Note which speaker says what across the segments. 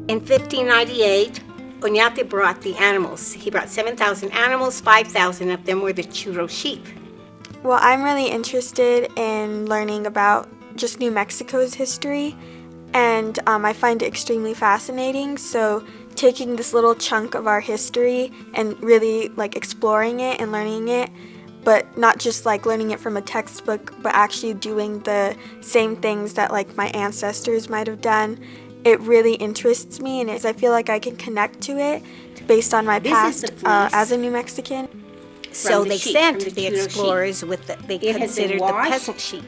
Speaker 1: In 1598, Oñate brought the animals. He brought 7,000 animals, 5,000 of them were the churro sheep.
Speaker 2: Well, I'm really interested in learning about just New Mexico's history, and I find it extremely fascinating. So taking this little chunk of our history and really like exploring it and learning it, but not just like learning it from a textbook, but actually doing the same things that like my ancestors might have done. It really interests me, and I feel like I can connect to it based on my past as a New Mexican.
Speaker 1: So they sent the explorers with they considered the peasant sheep.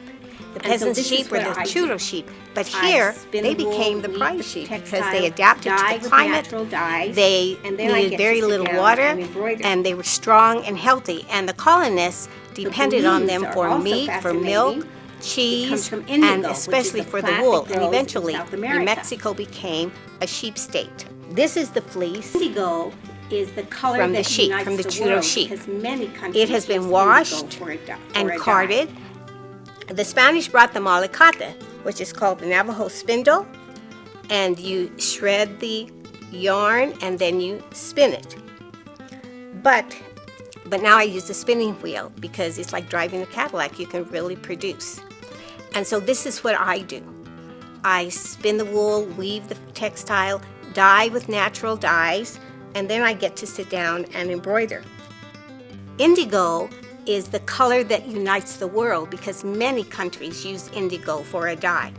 Speaker 1: The peasant sheep were the churro sheep, but here they became the prize sheep because they adapted to the climate. They needed very little water, and they were strong and healthy. And the colonists depended on them for meat, for milk, cheese, and especially for the wool. And eventually, New Mexico became a sheep state. This is the fleece.
Speaker 3: Indigo is the color
Speaker 1: from the sheep, from the churro sheep. It has been washed and carded. The Spanish brought the malicate, which is called the Navajo spindle, and you shred the yarn and then you spin it. But now I use the spinning wheel because it's like driving a Cadillac. You can really produce. And so this is what I do. I spin the wool, weave the textile, dye with natural dyes, and then I get to sit down and embroider. Indigo is the color that unites the world because many countries use indigo for a dye.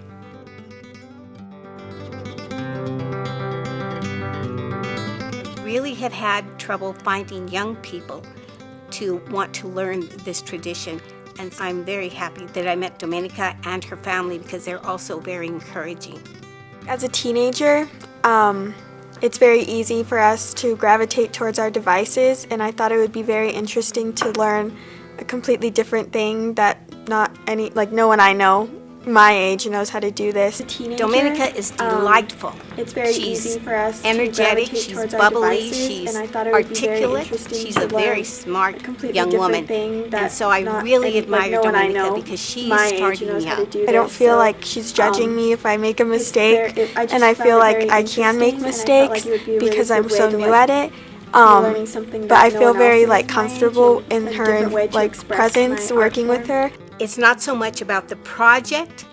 Speaker 1: Really have had trouble finding young people to want to learn this tradition, and I'm very happy that I met Domenica and her family because they're also very encouraging.
Speaker 2: As a teenager, it's very easy for us to gravitate towards our devices, and I thought it would be very interesting to learn a completely different thing that no one I know my age knows how to do this.
Speaker 1: Domenica is delightful.
Speaker 2: It's very easy for us
Speaker 1: energetic,
Speaker 2: to gravitate
Speaker 1: she's
Speaker 2: towards
Speaker 1: bubbly,
Speaker 2: our devices,
Speaker 1: she's
Speaker 2: and I thought it would
Speaker 1: articulate,
Speaker 2: be very interesting
Speaker 1: she's
Speaker 2: to
Speaker 1: a very
Speaker 2: learn
Speaker 1: smart
Speaker 2: a completely
Speaker 1: young
Speaker 2: different
Speaker 1: woman.
Speaker 2: thing that
Speaker 1: And so I really admire
Speaker 2: no one I
Speaker 1: Domenica
Speaker 2: know
Speaker 1: because she's
Speaker 2: my age
Speaker 1: starting
Speaker 2: knows how to
Speaker 1: young.
Speaker 2: do I don't this, feel so, like she's judging me if I make a mistake, and I
Speaker 3: just
Speaker 2: feel
Speaker 3: found it
Speaker 2: like
Speaker 3: very
Speaker 2: I can make
Speaker 3: interesting, and I felt
Speaker 2: mistakes
Speaker 3: like it would be a really
Speaker 2: because
Speaker 3: good
Speaker 2: I'm
Speaker 3: way
Speaker 2: so
Speaker 3: to,
Speaker 2: new
Speaker 3: like,
Speaker 2: at it.
Speaker 3: learning something
Speaker 2: But I
Speaker 3: that no
Speaker 2: feel
Speaker 3: one
Speaker 2: very
Speaker 3: else
Speaker 2: like
Speaker 3: is my age,
Speaker 2: comfortable
Speaker 3: and
Speaker 2: in
Speaker 3: a
Speaker 2: her
Speaker 3: different way to
Speaker 2: like
Speaker 3: express
Speaker 2: presence
Speaker 3: my
Speaker 2: working
Speaker 3: art
Speaker 2: with her.
Speaker 1: It's not so much about the project,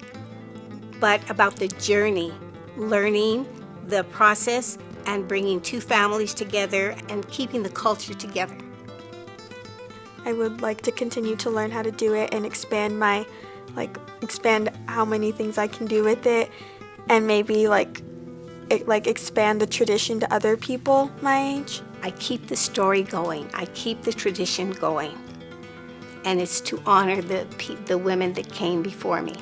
Speaker 1: but about the journey, learning the process and bringing two families together and keeping the culture together.
Speaker 2: I would like to continue to learn how to do it and expand how many things I can do with it, and maybe expand the tradition to other people my age.
Speaker 1: I keep the story going. I keep the tradition going. And it's to honor the women that came before me.